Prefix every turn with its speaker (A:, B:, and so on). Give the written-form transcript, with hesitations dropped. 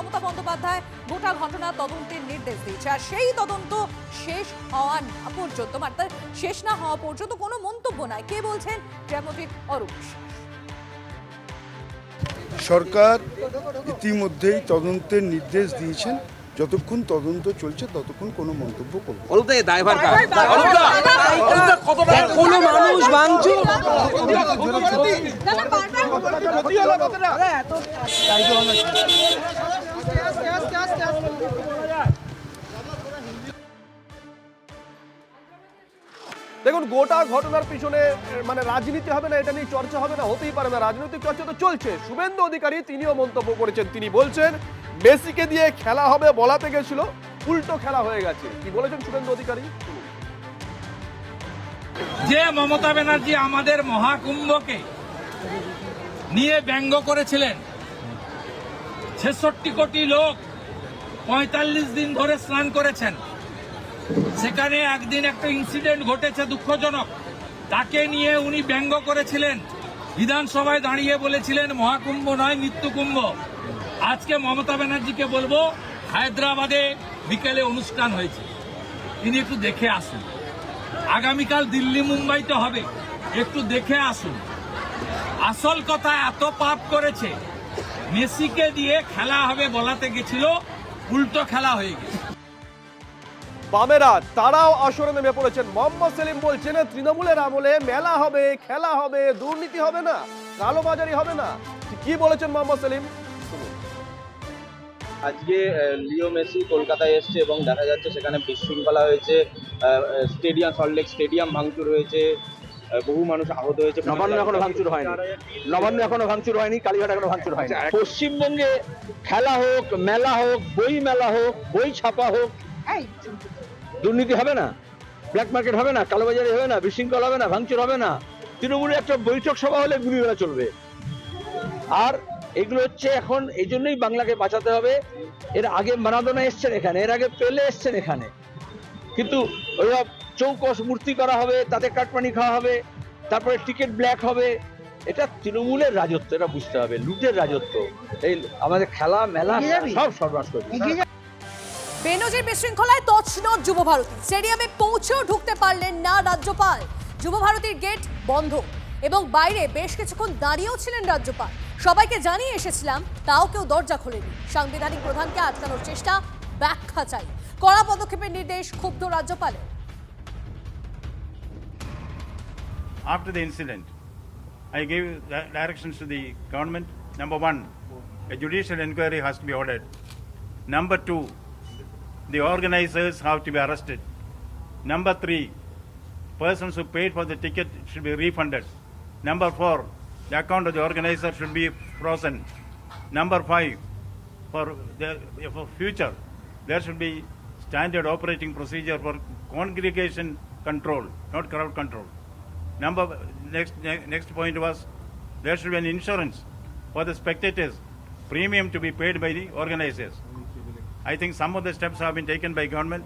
A: মমতা বন্দ্যোপাধ্যায় গোটা ঘটনা তদন্তের নির্দেশ দিয়েছে, আর সেই তদন্ত শেষ হওয়া না পর্যন্ত, অর্থাৎ শেষ না হওয়া পর্যন্ত কোনো মন্তব্য নয়। কে বলছেন? ড্রামাটিক অরূপ বিশ্বাস।
B: সরকার ইতিমধ্যেই তদন্তের নির্দেশ দিয়েছেন, যতক্ষণ তদন্ত চলছে ততক্ষণ কোনো মন্তব্য করব না।
C: কোনো মানুষ ভাঙচুর
D: দেখুন, গোটা ঘটনার পিছনে মানে রাজনীতি হবে না, এটা নিয়ে চর্চা হবে না, হতেই পারে না। রাজনৈতিক চর্চা তো চলছে। শুভেন্দু অধিকারী তিনিও মন্তব্য করেছেন। তিনি বলছেন মেসিকে দিয়ে খেলা হবে বলাতে গেছিল, উল্টো খেলা হয়ে গেছে। কি বলেছেন শুভেন্দু অধিকারী?
E: যে মমতা ব্যানার্জি আমাদের মহাকুম্ভকে নিয়ে ব্যঙ্গ করেছিলেন, ৬৬ কোটি লোক ৪৫ দিন ধরে স্নান করেছেন, সেখানে একদিন একটা ইনসিডেন্ট ঘটেছে দুঃখজনক, তাকে নিয়ে উনি ব্যঙ্গ করেছিলেন, বিধানসভায় দাঁড়িয়ে বলেছিলেন মহাকুম্ভ নয় মৃত্যুকুম্ভ। আজকে মমতা ব্যানার্জিকে বলবো, হায়দ্রাবাদে বিকেলে অনুষ্ঠান হয়েছে, তিনি একটু দেখে আসুন। আগামীকাল দিল্লি মুম্বাইতে হবে, একটু দেখে আসুন। আসল কথা, এত পাপ করেছে, মেসিকে দিয়ে খেলা হবে বলাতে গেছিল, উল্টো খেলা হয়ে গেছে।
D: বামেরা তারাও আসরে নেমে পড়েছেন। মোহাম্মদ সেলিম বলছেন তৃণমূলের আমলে মেলা হবে, খেলা হবে, দুর্নীতি হবে না, কালোবাজারি হবে না। কি বলেছেন মোহাম্মদ সেলিম?
F: আজকে লিও মেসি কলকাতায় এসছে এবং দেখা যাচ্ছে সেখানে বিশৃঙ্খলা হয়েছে, স্টেডিয়াম সল্টলেক স্টেডিয়াম ভাঙচুর হয়েছে, বহু মানুষ আহত হয়েছে।
C: নবান্ন এখনো ভাঙচুর হয়নি, নবান্ন এখনো ভাঙচুর হয়নি, কালীঘাট এখনো ভাঙচুর হয়নি।
F: পশ্চিমবঙ্গে খেলা হোক, মেলা হোক, বই মেলা হোক, বই ছাপা হোক, দুর্নীতি হবে না, ব্ল্যাক মার্কেট হবে না, কালোবাজারি হবে না, বিশৃঙ্খলা হবে না, ভাঙচুর হবে না। তৃণমূলের একটা বৈঠক সভা হলে গুলিমেলা চলবে। আর এগুলো হচ্ছে এখন এই জন্যই বাংলাকে বাঁচাতে হবে। এর আগে মারাদোনা এসছেন এখানে, এর আগে পেলে এসছেন এখানে, কিন্তু ওইসব চৌকস মূর্তি করা হবে, তাতে কাটমানি খাওয়া হবে, তারপরে টিকিট ব্ল্যাক হবে। এটা তৃণমূলের রাজত্ব, এটা বুঝতে হবে, লুটের রাজত্ব। এই আমাদের খেলা মেলা সব সর্বনাশ করবে।
A: বেনজির বিশৃঙ্খলায় তছনছ যুবভারতী, স্টেডিয়ামে পৌঁছেও ঢুকতে পারলেন না রাজ্যপাল। যুবভারতীর গেট বন্ধ এবং বাইরে বেশ কিছুক্ষণ দাঁড়িয়েও ছিলেন রাজ্যপাল। সবাইকে জানিয়ে এসেছিলাম, তাও কেউ দরজা খোলেনি। সাংবিধানিক প্রধানকে আটকানোর চেষ্টা, ব্যাখ্যা চাই। কড়া পদক্ষেপের নির্দেশ ক্ষুব্ধ রাজ্যপালের।
G: After the incident, I gave directions to the government. Number one, a judicial inquiry has to be ordered. Number two, the organizers have to be arrested. Number three, persons who paid for the ticket should be refunded. Number four, the account of the organizer should be frozen. Number five, for future, there should be standard operating procedure for congregation control, not crowd control. Next point was there should be an insurance for the spectators, premium to be paid by the organizers. I think some of the steps have been taken by government.